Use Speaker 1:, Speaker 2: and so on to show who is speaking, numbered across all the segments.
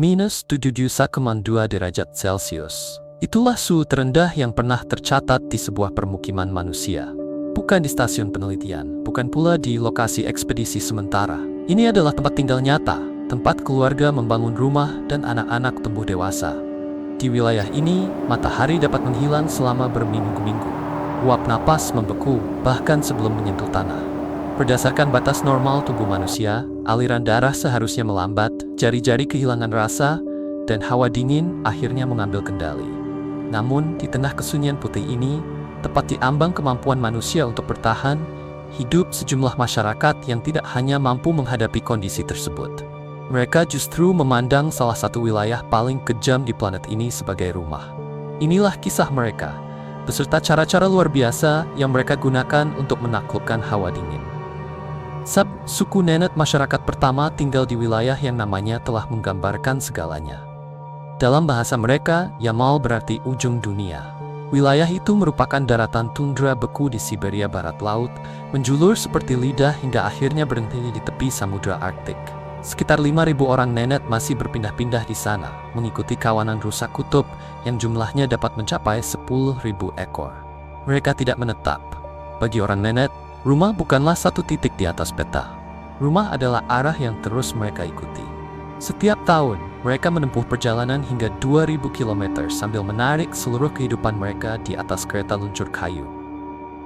Speaker 1: minus 7,2 derajat Celcius. Itulah suhu terendah yang pernah tercatat di sebuah permukiman manusia. Bukan di stasiun penelitian, bukan pula di lokasi ekspedisi sementara. Ini adalah tempat tinggal nyata, tempat keluarga membangun rumah dan anak-anak tumbuh dewasa. Di wilayah ini, matahari dapat menghilang selama berminggu-minggu. Uap napas membeku, bahkan sebelum menyentuh tanah. Berdasarkan batas normal tubuh manusia, aliran darah seharusnya melambat, jari-jari kehilangan rasa, dan hawa dingin akhirnya mengambil kendali. Namun, di tengah kesunyian putih ini, tepat di ambang kemampuan manusia untuk bertahan, hidup sejumlah masyarakat yang tidak hanya mampu menghadapi kondisi tersebut. Mereka justru memandang salah satu wilayah paling kejam di planet ini sebagai rumah. Inilah kisah mereka, beserta cara-cara luar biasa yang mereka gunakan untuk menaklukkan hawa dingin. Suku Nenet masyarakat pertama tinggal di wilayah yang namanya telah menggambarkan segalanya. Dalam bahasa mereka, Yamal berarti ujung dunia. Wilayah itu merupakan daratan tundra beku di Siberia barat laut, menjulur seperti lidah hingga akhirnya berhenti di tepi Samudra Arktik. Sekitar 5.000 orang Nenet masih berpindah-pindah di sana, mengikuti kawanan rusa kutub yang jumlahnya dapat mencapai 10.000 ekor. Mereka tidak menetap. Bagi orang Nenet, rumah bukanlah satu titik di atas peta. Rumah adalah arah yang terus mereka ikuti. Setiap tahun, mereka menempuh perjalanan hingga 2.000 km sambil menarik seluruh kehidupan mereka di atas kereta luncur kayu.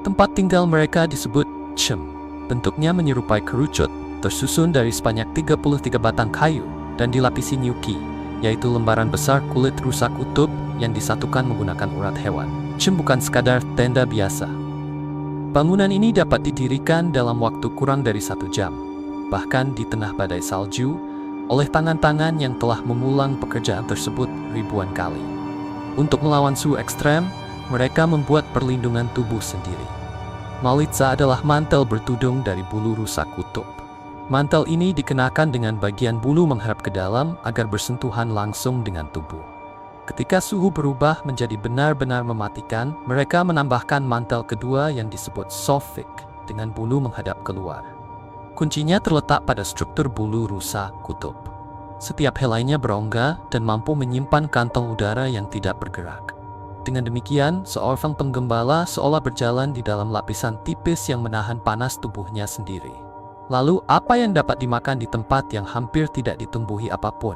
Speaker 1: Tempat tinggal mereka disebut Chem. Bentuknya menyerupai kerucut, tersusun dari sebanyak 33 batang kayu, dan dilapisi nyuki, yaitu lembaran besar kulit rusa kutub yang disatukan menggunakan urat hewan. Chem bukan sekadar tenda biasa. Bangunan ini dapat didirikan dalam waktu kurang dari 1 jam, bahkan di tengah badai salju, oleh tangan-tangan yang telah mengulang pekerjaan tersebut ribuan kali. Untuk melawan suhu ekstrem, mereka membuat perlindungan tubuh sendiri. Malitsa adalah mantel bertudung dari bulu rusa kutub. Mantel ini dikenakan dengan bagian bulu menghadap ke dalam agar bersentuhan langsung dengan tubuh. Ketika suhu berubah menjadi benar-benar mematikan, mereka menambahkan mantel kedua yang disebut sofik dengan bulu menghadap keluar. Kuncinya terletak pada struktur bulu rusa kutub. Setiap helainya berongga dan mampu menyimpan kantong udara yang tidak bergerak. Dengan demikian, seorang penggembala seolah berjalan di dalam lapisan tipis yang menahan panas tubuhnya sendiri. Lalu, apa yang dapat dimakan di tempat yang hampir tidak ditumbuhi apapun?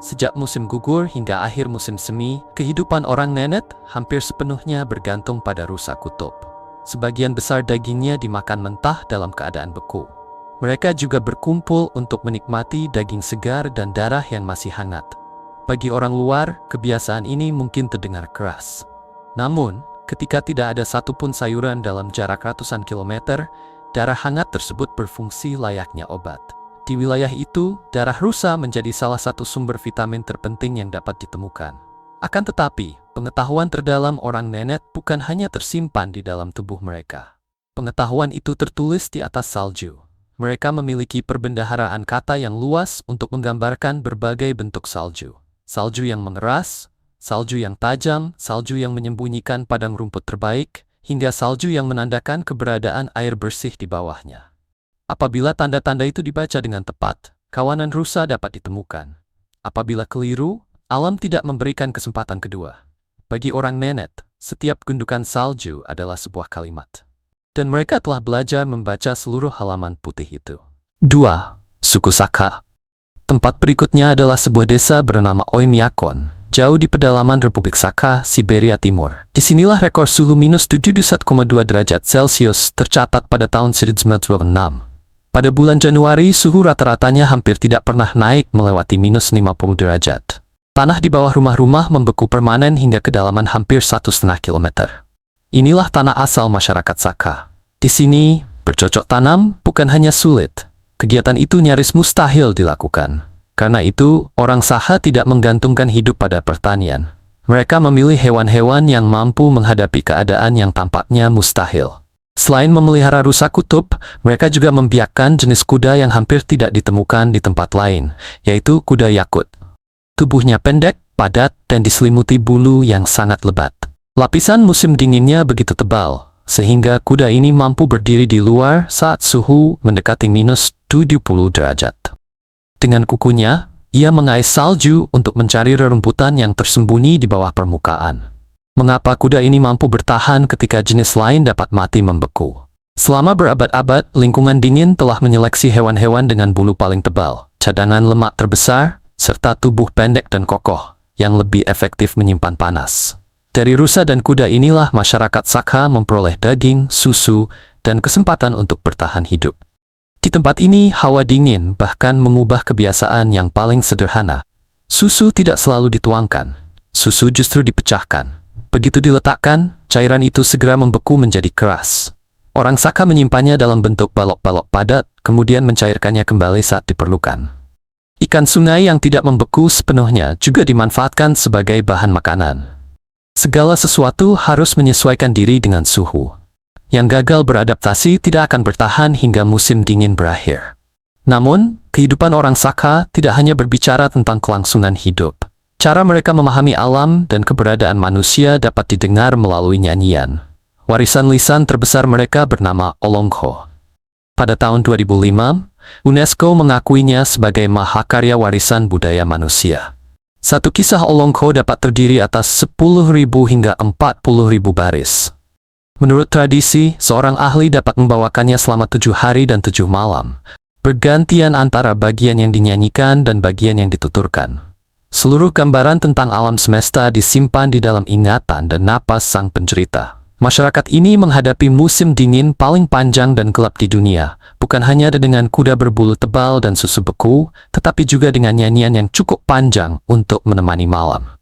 Speaker 1: Sejak musim gugur hingga akhir musim semi, kehidupan orang Nenet hampir sepenuhnya bergantung pada rusa kutub. Sebagian besar dagingnya dimakan mentah dalam keadaan beku. Mereka juga berkumpul untuk menikmati daging segar dan darah yang masih hangat. Bagi orang luar, kebiasaan ini mungkin terdengar keras. Namun, ketika tidak ada satupun sayuran dalam jarak ratusan kilometer, darah hangat tersebut berfungsi layaknya obat. Di wilayah itu, darah rusa menjadi salah satu sumber vitamin terpenting yang dapat ditemukan. Akan tetapi, pengetahuan terdalam orang Nenet bukan hanya tersimpan di dalam tubuh mereka. Pengetahuan itu tertulis di atas salju. Mereka memiliki perbendaharaan kata yang luas untuk menggambarkan berbagai bentuk salju. Salju yang mengeras, salju yang tajam, salju yang menyembunyikan padang rumput terbaik, hingga salju yang menandakan keberadaan air bersih di bawahnya. Apabila tanda-tanda itu dibaca dengan tepat, kawanan rusa dapat ditemukan. Apabila keliru, alam tidak memberikan kesempatan kedua. Bagi orang Nenet, setiap gundukan salju adalah sebuah kalimat. Dan mereka telah belajar membaca seluruh halaman putih itu. 2. Suku Sakha. Tempat berikutnya adalah sebuah desa bernama Oymyakon, jauh di pedalaman Republik Sakha, Siberia Timur. Disinilah rekor suhu minus 71,2 derajat Celcius tercatat pada tahun 1926. Pada bulan Januari, suhu rata-ratanya hampir tidak pernah naik melewati minus 50 derajat. Tanah di bawah rumah-rumah membeku permanen hingga kedalaman hampir 1,5 kilometer. Inilah tanah asal masyarakat Sakha. Di sini, bercocok tanam bukan hanya sulit, kegiatan itu nyaris mustahil dilakukan. Karena itu, orang Sakha tidak menggantungkan hidup pada pertanian. Mereka memilih hewan-hewan yang mampu menghadapi keadaan yang tampaknya mustahil. Selain memelihara rusa kutub, mereka juga membiakkan jenis kuda yang hampir tidak ditemukan di tempat lain, yaitu kuda yakut. Tubuhnya pendek, padat, dan diselimuti bulu yang sangat lebat. Lapisan musim dinginnya begitu tebal, sehingga kuda ini mampu berdiri di luar saat suhu mendekati minus 70 derajat. Dengan kukunya, Ia mengais salju untuk mencari rerumputan yang tersembunyi di bawah permukaan. Mengapa kuda ini mampu bertahan ketika jenis lain dapat mati membeku? Selama berabad-abad, lingkungan dingin telah menyeleksi hewan-hewan dengan bulu paling tebal, cadangan lemak terbesar, serta tubuh pendek dan kokoh, yang lebih efektif menyimpan panas. Dari rusa dan kuda inilah masyarakat Sakha memperoleh daging, susu, dan kesempatan untuk bertahan hidup. Di tempat ini, hawa dingin bahkan mengubah kebiasaan yang paling sederhana. Susu tidak selalu dituangkan, susu justru dipecahkan. Begitu diletakkan, cairan itu segera membeku menjadi keras. Orang Sakha menyimpannya dalam bentuk balok-balok padat, kemudian mencairkannya kembali saat diperlukan. Ikan sungai yang tidak membeku sepenuhnya juga dimanfaatkan sebagai bahan makanan. Segala sesuatu harus menyesuaikan diri dengan suhu. Yang gagal beradaptasi tidak akan bertahan hingga musim dingin berakhir. Namun, kehidupan orang Sakha tidak hanya berbicara tentang kelangsungan hidup. Cara mereka memahami alam dan keberadaan manusia dapat didengar melalui nyanyian. Warisan lisan terbesar mereka bernama Olongkho. Pada tahun 2005, UNESCO mengakuinya sebagai Mahakarya Warisan Budaya Manusia. Satu kisah Olongkho dapat terdiri atas 10.000 hingga 40.000 baris. Menurut tradisi, seorang ahli dapat membawakannya selama 7 hari dan 7 malam, bergantian antara bagian yang dinyanyikan dan bagian yang dituturkan. Seluruh gambaran tentang alam semesta disimpan di dalam ingatan dan napas sang pencerita. Masyarakat ini menghadapi musim dingin paling panjang dan gelap di dunia, bukan hanya dengan kuda berbulu tebal dan susu beku, tetapi juga dengan nyanyian yang cukup panjang untuk menemani malam.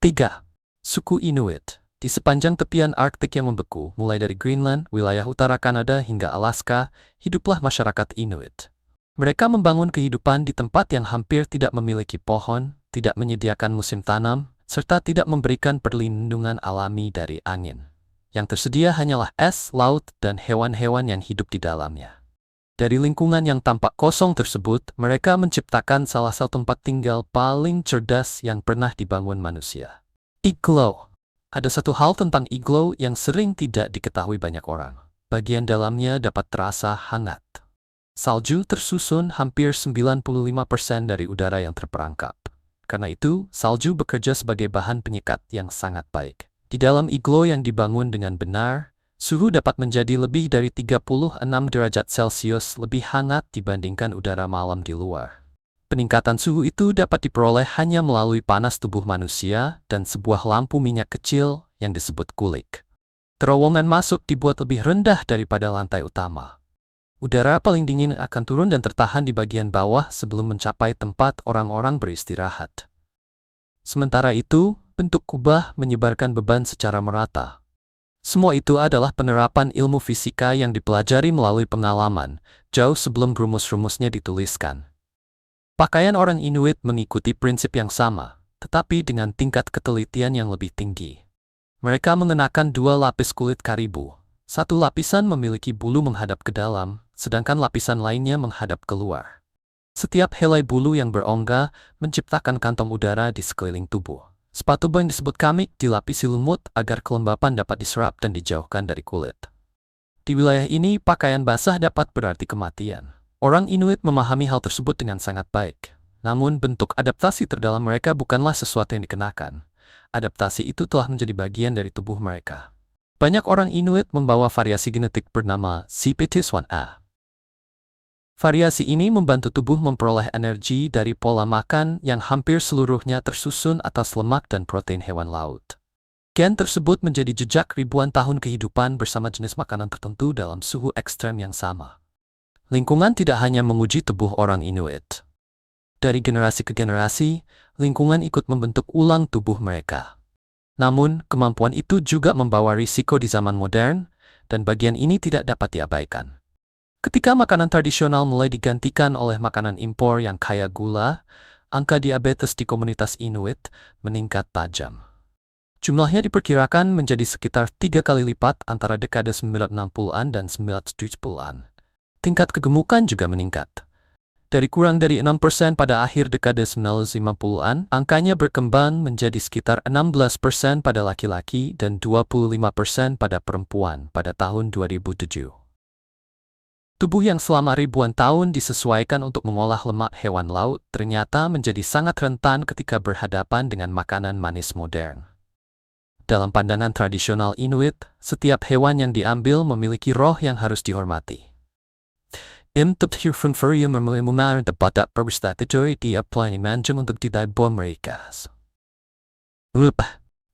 Speaker 1: 3. Suku Inuit. Di sepanjang tepian Arktik yang membeku, mulai dari Greenland, wilayah utara Kanada hingga Alaska, hiduplah masyarakat Inuit. Mereka membangun kehidupan di tempat yang hampir tidak memiliki pohon, tidak menyediakan musim tanam, serta tidak memberikan perlindungan alami dari angin. Yang tersedia hanyalah es, laut, dan hewan-hewan yang hidup di dalamnya. Dari lingkungan yang tampak kosong tersebut, mereka menciptakan salah satu tempat tinggal paling cerdas yang pernah dibangun manusia. Iglo. Ada satu hal tentang iglo yang sering tidak diketahui banyak orang. Bagian dalamnya dapat terasa hangat. Salju tersusun hampir 95% dari udara yang terperangkap. Karena itu, salju bekerja sebagai bahan penyekat yang sangat baik. Di dalam iglo yang dibangun dengan benar, suhu dapat menjadi lebih dari 36 derajat Celcius lebih hangat dibandingkan udara malam di luar. Peningkatan suhu itu dapat diperoleh hanya melalui panas tubuh manusia dan sebuah lampu minyak kecil yang disebut kulik. Terowongan masuk dibuat lebih rendah daripada lantai utama. Udara paling dingin akan turun dan tertahan di bagian bawah sebelum mencapai tempat orang-orang beristirahat. Sementara itu, bentuk kubah menyebarkan beban secara merata. Semua itu adalah penerapan ilmu fisika yang dipelajari melalui pengalaman, jauh sebelum rumus-rumusnya dituliskan. Pakaian orang Inuit mengikuti prinsip yang sama, tetapi dengan tingkat ketelitian yang lebih tinggi. Mereka mengenakan 2 lapis kulit karibu. Satu lapisan memiliki bulu menghadap ke dalam, sedangkan lapisan lainnya menghadap keluar. Setiap helai bulu yang berongga menciptakan kantong udara di sekeliling tubuh. Sepatu yang disebut kamik dilapisi lumut agar kelembapan dapat diserap dan dijauhkan dari kulit. Di wilayah ini, pakaian basah dapat berarti kematian. Orang Inuit memahami hal tersebut dengan sangat baik. Namun bentuk adaptasi terdalam mereka bukanlah sesuatu yang dikenakan. Adaptasi itu telah menjadi bagian dari tubuh mereka. Banyak orang Inuit membawa variasi genetik bernama CPT1A. Variasi ini membantu tubuh memperoleh energi dari pola makan yang hampir seluruhnya tersusun atas lemak dan protein hewan laut. Gen tersebut menjadi jejak ribuan tahun kehidupan bersama jenis makanan tertentu dalam suhu ekstrem yang sama. Lingkungan tidak hanya menguji tubuh orang Inuit. Dari generasi ke generasi, lingkungan ikut membentuk ulang tubuh mereka. Namun, kemampuan itu juga membawa risiko di zaman modern, dan bagian ini tidak dapat diabaikan. Ketika makanan tradisional mulai digantikan oleh makanan impor yang kaya gula, angka diabetes di komunitas Inuit meningkat tajam. Jumlahnya diperkirakan menjadi sekitar 3 kali lipat antara dekade 1960-an dan 1970-an. Tingkat kegemukan juga meningkat. Dari kurang dari 6% pada akhir dekade 1950-an, angkanya berkembang menjadi sekitar 16% pada laki-laki dan 25% pada perempuan pada tahun 2007. Tubuh yang selama ribuan tahun disesuaikan untuk mengolah lemak hewan laut ternyata menjadi sangat rentan ketika berhadapan dengan makanan manis modern. Dalam pandangan tradisional Inuit, setiap hewan yang diambil memiliki roh yang harus dihormati. Dapat perwistatitoy di apply manjum untuk tidak bom mereka.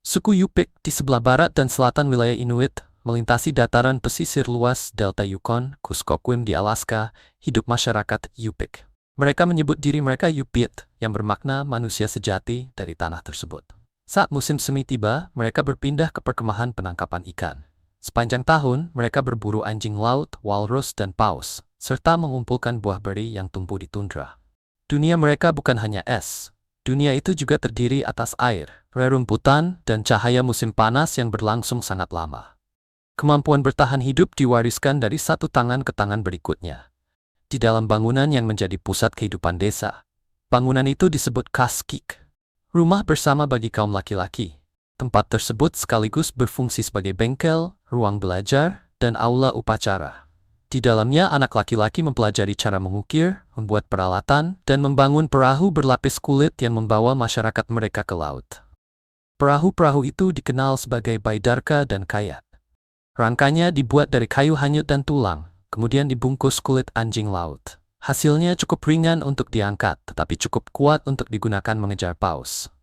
Speaker 1: Suku Yupik di sebelah barat dan selatan wilayah Inuit melintasi dataran pesisir luas Delta Yukon, Kuskokwim di Alaska, hidup masyarakat Yupik. Mereka menyebut diri mereka Yupit, yang bermakna manusia sejati dari tanah tersebut. Saat musim semi tiba, mereka berpindah ke perkemahan penangkapan ikan. Sepanjang tahun, mereka berburu anjing laut, walrus, dan paus, serta mengumpulkan buah beri yang tumbuh di tundra. Dunia mereka bukan hanya es. Dunia itu juga terdiri atas air, rerumputan, dan cahaya musim panas yang berlangsung sangat lama. Kemampuan bertahan hidup diwariskan dari satu tangan ke tangan berikutnya. Di dalam bangunan yang menjadi pusat kehidupan desa, bangunan itu disebut kaskik, rumah bersama bagi kaum laki-laki. Tempat tersebut sekaligus berfungsi sebagai bengkel, ruang belajar, dan aula upacara. Di dalamnya anak laki-laki mempelajari cara mengukir, membuat peralatan, dan membangun perahu berlapis kulit yang membawa masyarakat mereka ke laut. Perahu-perahu itu dikenal sebagai baidarka dan kayak. Rangkanya dibuat dari kayu hanyut dan tulang, kemudian dibungkus kulit anjing laut. Hasilnya cukup ringan untuk diangkat, tetapi cukup kuat untuk digunakan mengejar paus.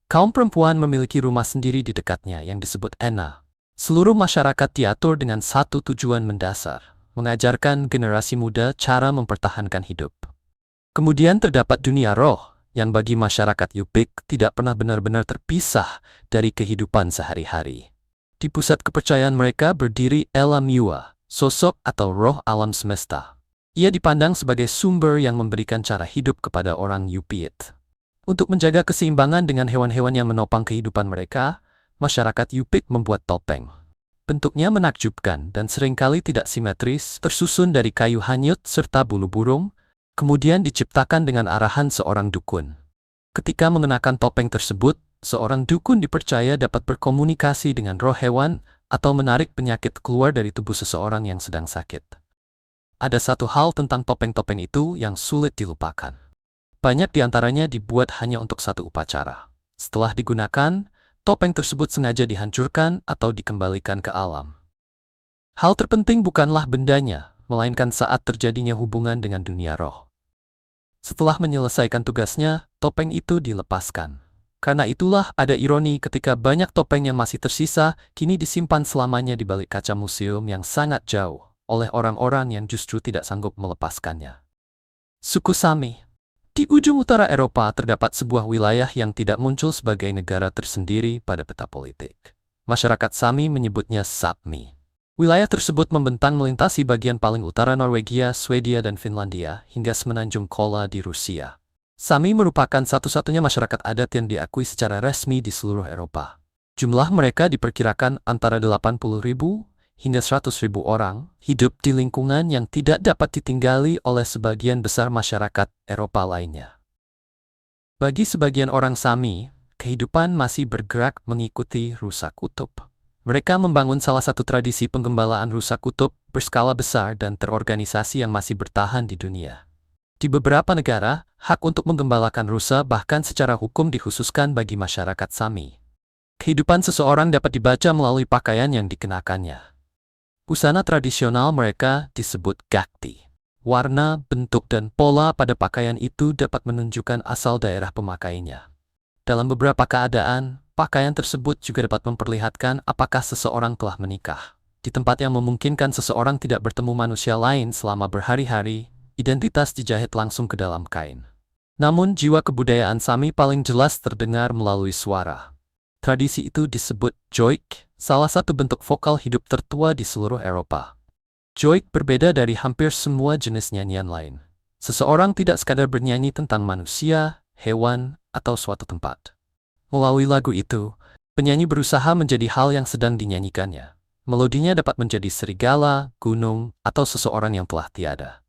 Speaker 1: Kaum perempuan memiliki rumah sendiri di dekatnya yang disebut ena. Seluruh masyarakat diatur dengan satu tujuan mendasar, mengajarkan generasi muda cara mempertahankan hidup. Kemudian terdapat dunia roh, yang bagi masyarakat Yupik tidak pernah benar-benar terpisah dari kehidupan sehari-hari. Di pusat kepercayaan mereka berdiri Elam Yua, sosok atau roh alam semesta. Ia dipandang sebagai sumber yang memberikan cara hidup kepada orang Yupik. Untuk menjaga keseimbangan dengan hewan-hewan yang menopang kehidupan mereka, masyarakat Yupik membuat topeng. Bentuknya menakjubkan dan seringkali tidak simetris, tersusun dari kayu hanyut serta bulu burung, kemudian diciptakan dengan arahan seorang dukun. Ketika mengenakan topeng tersebut, seorang dukun dipercaya dapat berkomunikasi dengan roh hewan atau menarik penyakit keluar dari tubuh seseorang yang sedang sakit. Ada satu hal tentang topeng-topeng itu yang sulit dilupakan. Banyak di antaranya dibuat hanya untuk satu upacara. Setelah digunakan, topeng tersebut sengaja dihancurkan atau dikembalikan ke alam. Hal terpenting bukanlah bendanya, melainkan saat terjadinya hubungan dengan dunia roh. Setelah menyelesaikan tugasnya, topeng itu dilepaskan. Karena itulah ada ironi ketika banyak topeng yang masih tersisa kini disimpan selamanya di balik kaca museum yang sangat jauh oleh orang-orang yang justru tidak sanggup melepaskannya. Suku Sami. Di ujung utara Eropa terdapat sebuah wilayah yang tidak muncul sebagai negara tersendiri pada peta politik. Masyarakat Sami menyebutnya Sapmi. Wilayah tersebut membentang melintasi bagian paling utara Norwegia, Swedia, dan Finlandia hingga semenanjung Kola di Rusia. Sami merupakan satu-satunya masyarakat adat yang diakui secara resmi di seluruh Eropa. Jumlah mereka diperkirakan antara 80.000 hingga 100.000 orang, hidup di lingkungan yang tidak dapat ditinggali oleh sebagian besar masyarakat Eropa lainnya. Bagi sebagian orang Sami, kehidupan masih bergerak mengikuti rusa kutub. Mereka membangun salah satu tradisi penggembalaan rusa kutub berskala besar dan terorganisasi yang masih bertahan di dunia. Di beberapa negara, hak untuk menggembalakan rusa bahkan secara hukum dikhususkan bagi masyarakat Sami. Kehidupan seseorang dapat dibaca melalui pakaian yang dikenakannya. Busana tradisional mereka disebut gakti. Warna, bentuk, dan pola pada pakaian itu dapat menunjukkan asal daerah pemakainya. Dalam beberapa keadaan, pakaian tersebut juga dapat memperlihatkan apakah seseorang telah menikah. Di tempat yang memungkinkan seseorang tidak bertemu manusia lain selama berhari-hari, identitas dijahit langsung ke dalam kain. Namun jiwa kebudayaan Sami paling jelas terdengar melalui suara. Tradisi itu disebut joik, salah satu bentuk vokal hidup tertua di seluruh Eropa. Joik berbeda dari hampir semua jenis nyanyian lain. Seseorang tidak sekadar bernyanyi tentang manusia, hewan, atau suatu tempat. Melalui lagu itu, penyanyi berusaha menjadi hal yang sedang dinyanyikannya. Melodinya dapat menjadi serigala, gunung, atau seseorang yang telah tiada.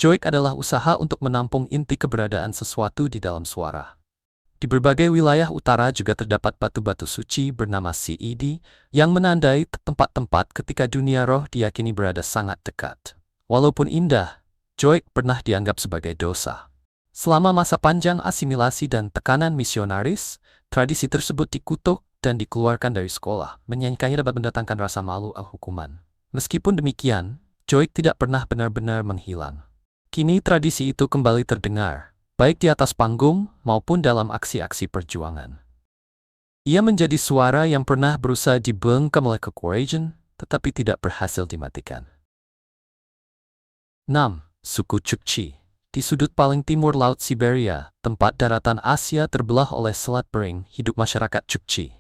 Speaker 1: Joik adalah usaha untuk menampung inti keberadaan sesuatu di dalam suara. Di berbagai wilayah utara juga terdapat batu-batu suci bernama Ced yang menandai tempat-tempat ketika dunia roh diyakini berada sangat dekat. Walaupun indah, Joik pernah dianggap sebagai dosa. Selama masa panjang asimilasi dan tekanan misionaris, tradisi tersebut dikutuk dan dikeluarkan dari sekolah, menyangkanya dapat mendatangkan rasa malu atau hukuman. Meskipun demikian, Joik tidak pernah benar-benar menghilang. Kini tradisi itu kembali terdengar, baik di atas panggung maupun dalam aksi-aksi perjuangan. Ia menjadi suara yang pernah berusaha dibungkam oleh kekurajan, tetapi tidak berhasil dimatikan. 6. Suku Chukchi. Di sudut paling timur Laut Siberia, tempat daratan Asia terbelah oleh Selat Bering, hidup masyarakat Chukchi.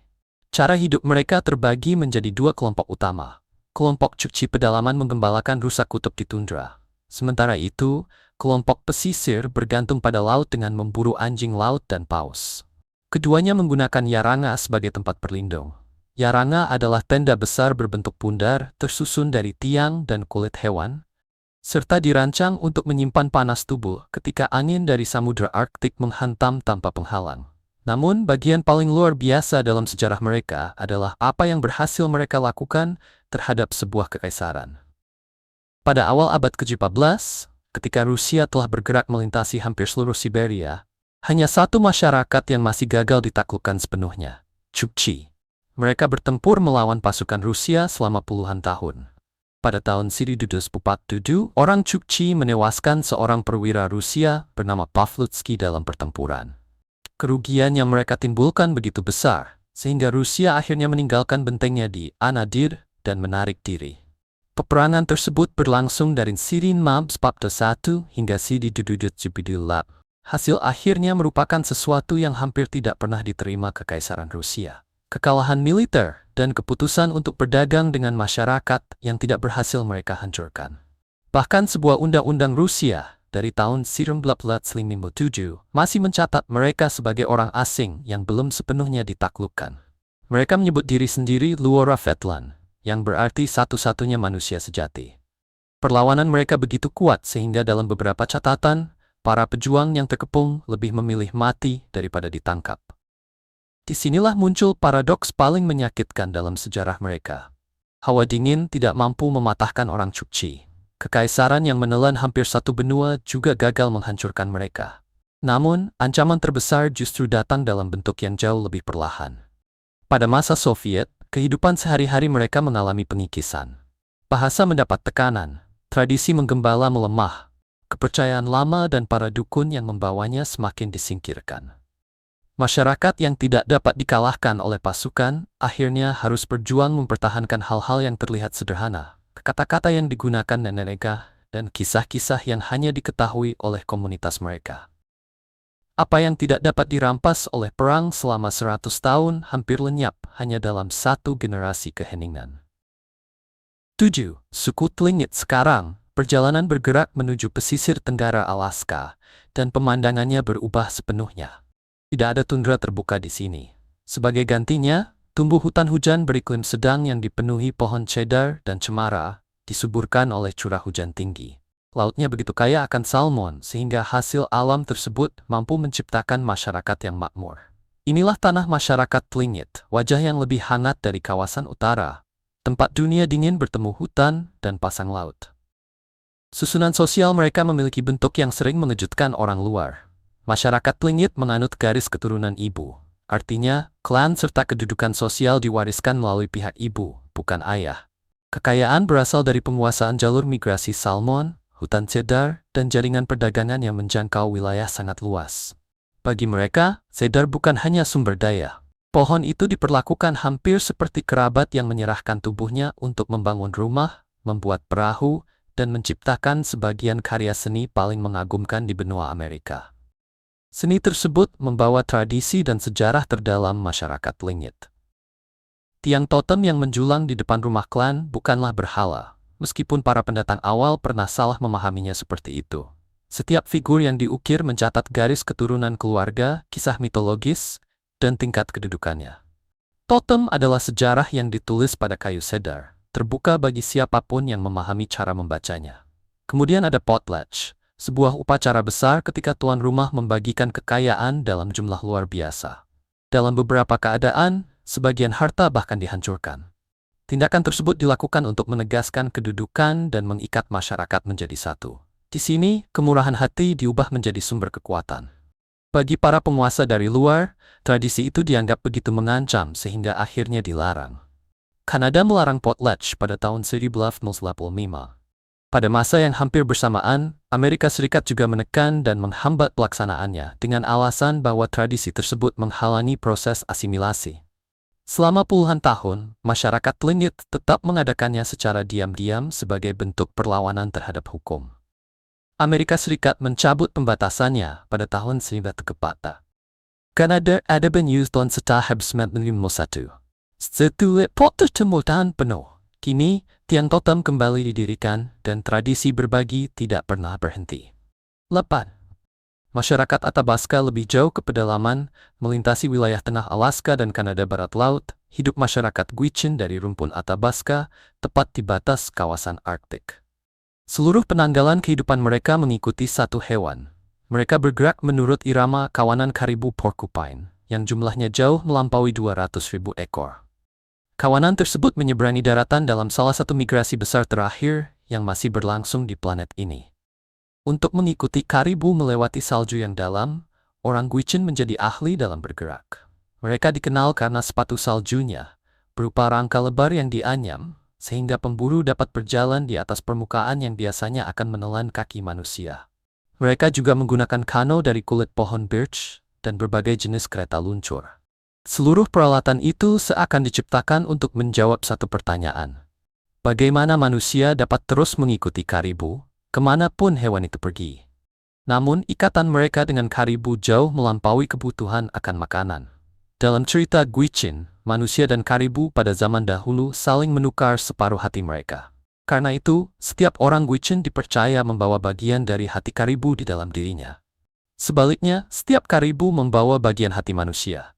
Speaker 1: Cara hidup mereka terbagi menjadi dua kelompok utama. Kelompok Chukchi pedalaman menggembalakan rusa kutub di tundra. Sementara itu, kelompok pesisir bergantung pada laut dengan memburu anjing laut dan paus. Keduanya menggunakan yaranga sebagai tempat berlindung. Yaranga adalah tenda besar berbentuk bundar tersusun dari tiang dan kulit hewan, serta dirancang untuk menyimpan panas tubuh ketika angin dari Samudra Arktik menghantam tanpa penghalang. Namun, bagian paling luar biasa dalam sejarah mereka adalah apa yang berhasil mereka lakukan terhadap sebuah kekaisaran. Pada awal abad ke-14, ketika Rusia telah bergerak melintasi hampir seluruh Siberia, hanya satu masyarakat yang masih gagal ditaklukkan sepenuhnya, Chukchi. Mereka bertempur melawan pasukan Rusia selama puluhan tahun. Pada tahun 1947, orang Chukchi menewaskan seorang perwira Rusia bernama Pavlutsky dalam pertempuran. Kerugian yang mereka timbulkan begitu besar, sehingga Rusia akhirnya meninggalkan bentengnya di Anadyr dan menarik diri. Peperangan tersebut berlangsung dari 1941 hingga 1978. Hasil akhirnya merupakan sesuatu yang hampir tidak pernah diterima Kekaisaran Rusia. Kekalahan militer dan keputusan untuk berdagang dengan masyarakat yang tidak berhasil mereka hancurkan. Bahkan sebuah undang-undang Rusia dari tahun 1957 masih mencatat mereka sebagai orang asing yang belum sepenuhnya ditaklukkan. Mereka menyebut diri sendiri Luora Vetlan, yang berarti satu-satunya manusia sejati. Perlawanan mereka begitu kuat sehingga dalam beberapa catatan, para pejuang yang terkepung lebih memilih mati daripada ditangkap. Disinilah muncul paradoks paling menyakitkan dalam sejarah mereka. Hawa dingin tidak mampu mematahkan orang Chukchi. Kekaisaran yang menelan hampir satu benua juga gagal menghancurkan mereka. Namun, ancaman terbesar justru datang dalam bentuk yang jauh lebih perlahan. Pada masa Soviet, kehidupan sehari-hari mereka mengalami pengikisan. Bahasa mendapat tekanan, tradisi menggembala melemah, kepercayaan lama dan para dukun yang membawanya semakin disingkirkan. Masyarakat yang tidak dapat dikalahkan oleh pasukan, akhirnya harus berjuang mempertahankan hal-hal yang terlihat sederhana, kata-kata yang digunakan nenek mereka, dan kisah-kisah yang hanya diketahui oleh komunitas mereka. Apa yang tidak dapat dirampas oleh perang selama 100 tahun hampir lenyap hanya dalam satu generasi keheningan. 7. Suku Tlingit sekarang. Perjalanan bergerak menuju pesisir tenggara Alaska, dan pemandangannya berubah sepenuhnya. Tidak ada tundra terbuka di sini. Sebagai gantinya, tumbuh hutan hujan beriklim sedang yang dipenuhi pohon cedar dan cemara, disuburkan oleh curah hujan tinggi. Lautnya begitu kaya akan salmon sehingga hasil alam tersebut mampu menciptakan masyarakat yang makmur. Inilah tanah masyarakat Tlingit, wajah yang lebih hangat dari kawasan utara, tempat dunia dingin bertemu hutan dan pasang laut. Susunan sosial mereka memiliki bentuk yang sering mengejutkan orang luar. Masyarakat Tlingit menganut garis keturunan ibu. Artinya, klan serta kedudukan sosial diwariskan melalui pihak ibu, bukan ayah. Kekayaan berasal dari penguasaan jalur migrasi salmon, hutan cedar, dan jaringan perdagangan yang menjangkau wilayah sangat luas. Bagi mereka, cedar bukan hanya sumber daya. Pohon itu diperlakukan hampir seperti kerabat yang menyerahkan tubuhnya untuk membangun rumah, membuat perahu, dan menciptakan sebagian karya seni paling mengagumkan di benua Amerika. Seni tersebut membawa tradisi dan sejarah terdalam masyarakat Tlingit. Tiang totem yang menjulang di depan rumah klan bukanlah berhala, meskipun para pendatang awal pernah salah memahaminya seperti itu. Setiap figur yang diukir mencatat garis keturunan keluarga, kisah mitologis, dan tingkat kedudukannya. Totem adalah sejarah yang ditulis pada kayu cedar, terbuka bagi siapapun yang memahami cara membacanya. Kemudian ada potlatch, sebuah upacara besar ketika tuan rumah membagikan kekayaan dalam jumlah luar biasa. Dalam beberapa keadaan, sebagian harta bahkan dihancurkan. Tindakan tersebut dilakukan untuk menegaskan kedudukan dan mengikat masyarakat menjadi satu. Di sini, kemurahan hati diubah menjadi sumber kekuatan. Bagi para penguasa dari luar, tradisi itu dianggap begitu mengancam sehingga akhirnya dilarang. Kanada melarang potlatch pada tahun 1885. Pada masa yang hampir bersamaan, Amerika Serikat juga menekan dan menghambat pelaksanaannya dengan alasan bahwa tradisi tersebut menghalangi proses asimilasi. Selama puluhan tahun, masyarakat Tlingit tetap mengadakannya secara diam-diam sebagai bentuk perlawanan terhadap hukum. Amerika Serikat mencabut pembatasannya pada tahun 1904. Kanada ada penyusutan setahap 1951. Setelah pertemuan penuh, kini tiang totem kembali didirikan dan tradisi berbagi tidak pernah berhenti. 8. Masyarakat Athabasca lebih jauh ke pedalaman, melintasi wilayah tengah Alaska dan Kanada Barat Laut. Hidup masyarakat Gwich'in dari rumpun Athabasca, tepat di batas kawasan Arktik. Seluruh penanggalan kehidupan mereka mengikuti satu hewan. Mereka bergerak menurut irama kawanan karibu porcupine, yang jumlahnya jauh melampaui 200.000 ekor. Kawanan tersebut menyeberangi daratan dalam salah satu migrasi besar terakhir yang masih berlangsung di planet ini. Untuk mengikuti karibu melewati salju yang dalam, orang Gwich'in menjadi ahli dalam bergerak. Mereka dikenal karena sepatu saljunya, berupa rangka lebar yang dianyam, sehingga pemburu dapat berjalan di atas permukaan yang biasanya akan menelan kaki manusia. Mereka juga menggunakan kano dari kulit pohon birch dan berbagai jenis kereta luncur. Seluruh peralatan itu seakan diciptakan untuk menjawab satu pertanyaan. Bagaimana manusia dapat terus mengikuti karibu, kemanapun hewan itu pergi? Namun, ikatan mereka dengan karibu jauh melampaui kebutuhan akan makanan. Dalam cerita Gwich'in, manusia dan karibu pada zaman dahulu saling menukar separuh hati mereka. Karena itu, setiap orang Gwich'in dipercaya membawa bagian dari hati karibu di dalam dirinya. Sebaliknya, setiap karibu membawa bagian hati manusia.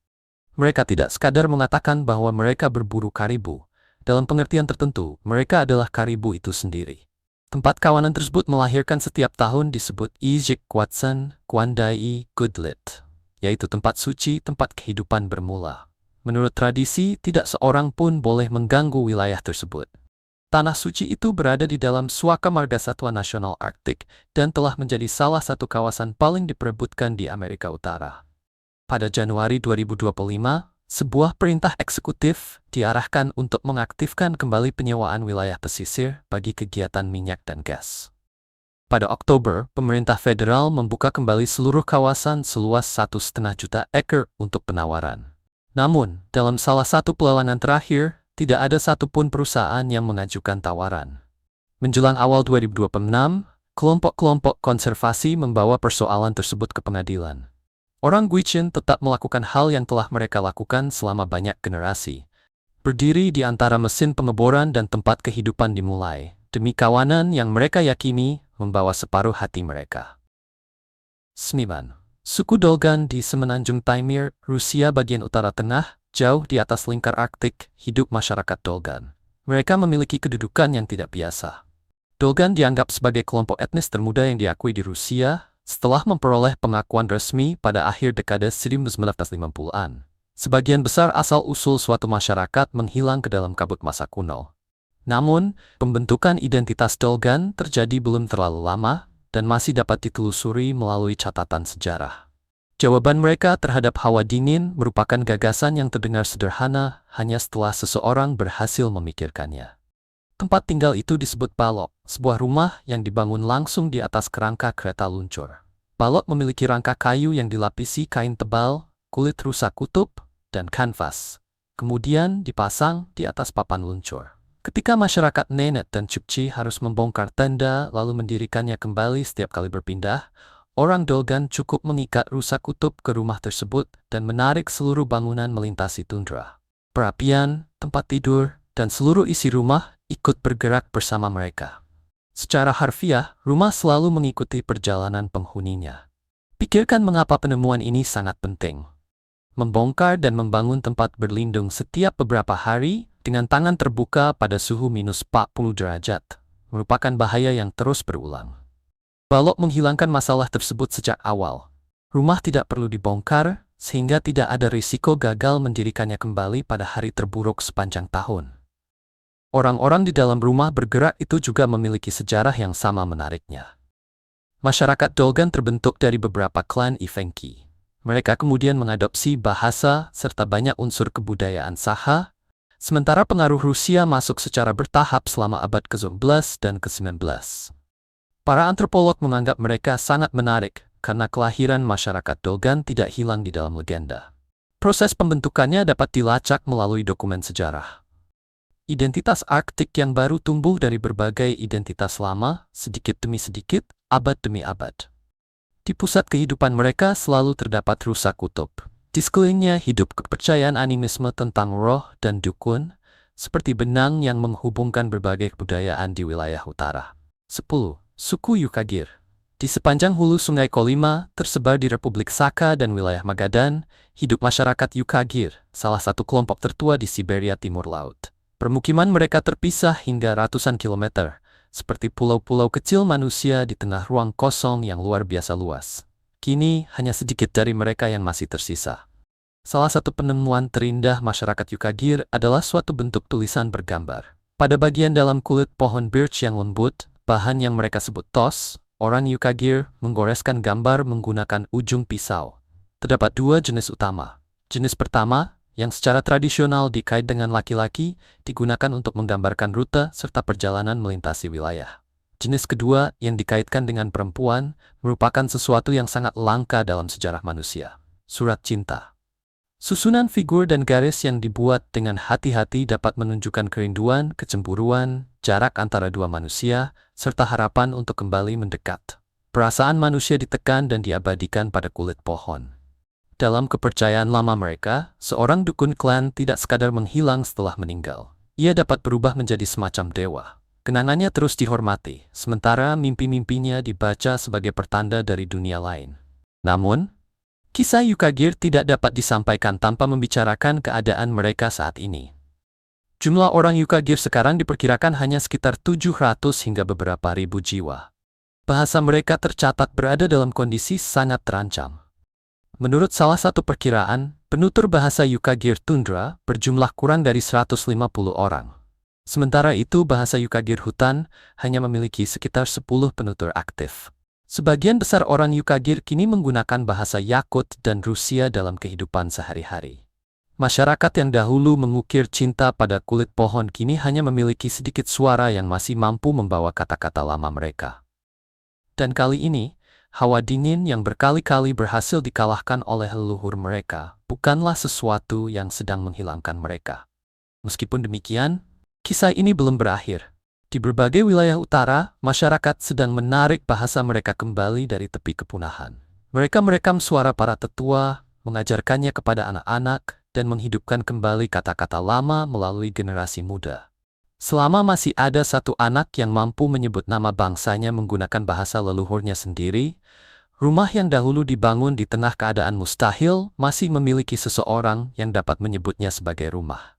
Speaker 1: Mereka tidak sekadar mengatakan bahwa mereka berburu karibu. Dalam pengertian tertentu, mereka adalah karibu itu sendiri. Tempat kawanan tersebut melahirkan setiap tahun disebut Ijik-Kwatsan Kwandai Gudlit, yaitu tempat suci, tempat kehidupan bermula. Menurut tradisi, tidak seorang pun boleh mengganggu wilayah tersebut. Tanah suci itu berada di dalam Suaka Margasatwa Nasional Arktik dan telah menjadi salah satu kawasan paling diperebutkan di Amerika Utara. Pada Januari 2025, sebuah perintah eksekutif diarahkan untuk mengaktifkan kembali penyewaan wilayah pesisir bagi kegiatan minyak dan gas. Pada Oktober, pemerintah federal membuka kembali seluruh kawasan seluas 1,5 juta ekor untuk penawaran. Namun, dalam salah satu pelelangan terakhir, tidak ada satupun perusahaan yang mengajukan tawaran. Menjelang awal 2026, kelompok-kelompok konservasi membawa persoalan tersebut ke pengadilan. Orang Gwich'in tetap melakukan hal yang telah mereka lakukan selama banyak generasi. Berdiri di antara mesin pengeboran dan tempat kehidupan dimulai, demi kawanan yang mereka yakini membawa separuh hati mereka. 9. Suku Dolgan di Semenanjung Taimyr, Rusia bagian utara tengah, jauh di atas lingkar Arktik, hidup masyarakat Dolgan. Mereka memiliki kedudukan yang tidak biasa. Dolgan dianggap sebagai kelompok etnis termuda yang diakui di Rusia, setelah memperoleh pengakuan resmi pada akhir dekade 1950-an. Sebagian besar asal-usul suatu masyarakat menghilang ke dalam kabut masa kuno. Namun, pembentukan identitas Dolgan terjadi belum terlalu lama dan masih dapat ditelusuri melalui catatan sejarah. Jawaban mereka terhadap hawa dingin merupakan gagasan yang terdengar sederhana hanya setelah seseorang berhasil memikirkannya. Tempat tinggal itu disebut balok, sebuah rumah yang dibangun langsung di atas kerangka kereta luncur. Balok memiliki rangka kayu yang dilapisi kain tebal, kulit rusa kutub, dan kanvas. Kemudian dipasang di atas papan luncur. Ketika masyarakat Nenets dan Chukchi harus membongkar tenda lalu mendirikannya kembali setiap kali berpindah, orang Dolgan cukup mengikat rusa kutub ke rumah tersebut dan menarik seluruh bangunan melintasi tundra. Perapian, tempat tidur, dan seluruh isi rumah ikut bergerak bersama mereka. Secara harfiah, rumah selalu mengikuti perjalanan penghuninya. Pikirkan mengapa penemuan ini sangat penting. Membongkar dan membangun tempat berlindung setiap beberapa hari dengan tangan terbuka pada suhu minus 40 derajat merupakan bahaya yang terus berulang. Balok menghilangkan masalah tersebut sejak awal. Rumah tidak perlu dibongkar, sehingga tidak ada risiko gagal mendirikannya kembali pada hari terburuk sepanjang tahun. Orang-orang di dalam rumah bergerak itu juga memiliki sejarah yang sama menariknya. Masyarakat Dolgan terbentuk dari beberapa klan Evenki. Mereka kemudian mengadopsi bahasa serta banyak unsur kebudayaan Saha, sementara pengaruh Rusia masuk secara bertahap selama abad ke-11 dan ke-19. Para antropolog menganggap mereka sangat menarik karena kelahiran masyarakat Dolgan tidak hilang di dalam legenda. Proses pembentukannya dapat dilacak melalui dokumen sejarah. Identitas Arktik yang baru tumbuh dari berbagai identitas lama, sedikit demi sedikit, abad demi abad. Di pusat kehidupan mereka selalu terdapat rusa kutub. Di sekelilingnya hidup kepercayaan animisme tentang roh dan dukun, seperti benang yang menghubungkan berbagai kebudayaan di wilayah utara. 10. Suku Yukagir. Di sepanjang hulu sungai Kolyma, tersebar di Republik Sakha dan wilayah Magadan, hidup masyarakat Yukagir, salah satu kelompok tertua di Siberia Timur Laut. Permukiman mereka terpisah hingga ratusan kilometer, seperti pulau-pulau kecil manusia di tengah ruang kosong yang luar biasa luas. Kini, hanya sedikit dari mereka yang masih tersisa. Salah satu penemuan terindah masyarakat Yukagir adalah suatu bentuk tulisan bergambar. Pada bagian dalam kulit pohon birch yang lembut, bahan yang mereka sebut tos, orang Yukagir menggoreskan gambar menggunakan ujung pisau. Terdapat dua jenis utama. Jenis pertama, yang secara tradisional dikait dengan laki-laki, digunakan untuk menggambarkan rute serta perjalanan melintasi wilayah. Jenis kedua, yang dikaitkan dengan perempuan, merupakan sesuatu yang sangat langka dalam sejarah manusia. Surat cinta. Susunan figur dan garis yang dibuat dengan hati-hati dapat menunjukkan kerinduan, kecemburuan, jarak antara dua manusia, serta harapan untuk kembali mendekat. Perasaan manusia ditekan dan diabadikan pada kulit pohon. Dalam kepercayaan lama mereka, seorang dukun klan tidak sekadar menghilang setelah meninggal. Ia dapat berubah menjadi semacam dewa. Kenangannya terus dihormati, sementara mimpi-mimpinya dibaca sebagai pertanda dari dunia lain. Namun, kisah Yukagir tidak dapat disampaikan tanpa membicarakan keadaan mereka saat ini. Jumlah orang Yukagir sekarang diperkirakan hanya sekitar 700 hingga beberapa ribu jiwa. Bahasa mereka tercatat berada dalam kondisi sangat terancam. Menurut salah satu perkiraan, penutur bahasa Yukagir Tundra berjumlah kurang dari 150 orang. Sementara itu bahasa Yukagir hutan hanya memiliki sekitar 10 penutur aktif. Sebagian besar orang Yukagir kini menggunakan bahasa Yakut dan Rusia dalam kehidupan sehari-hari. Masyarakat yang dahulu mengukir cinta pada kulit pohon kini hanya memiliki sedikit suara yang masih mampu membawa kata-kata lama mereka. Dan kali ini, hawa dingin yang berkali-kali berhasil dikalahkan oleh leluhur mereka bukanlah sesuatu yang sedang menghilangkan mereka. Meskipun demikian, kisah ini belum berakhir. Di berbagai wilayah utara, masyarakat sedang menarik bahasa mereka kembali dari tepi kepunahan. Mereka merekam suara para tetua, mengajarkannya kepada anak-anak, dan menghidupkan kembali kata-kata lama melalui generasi muda. Selama masih ada satu anak yang mampu menyebut nama bangsanya menggunakan bahasa leluhurnya sendiri, rumah yang dahulu dibangun di tengah keadaan mustahil masih memiliki seseorang yang dapat menyebutnya sebagai rumah.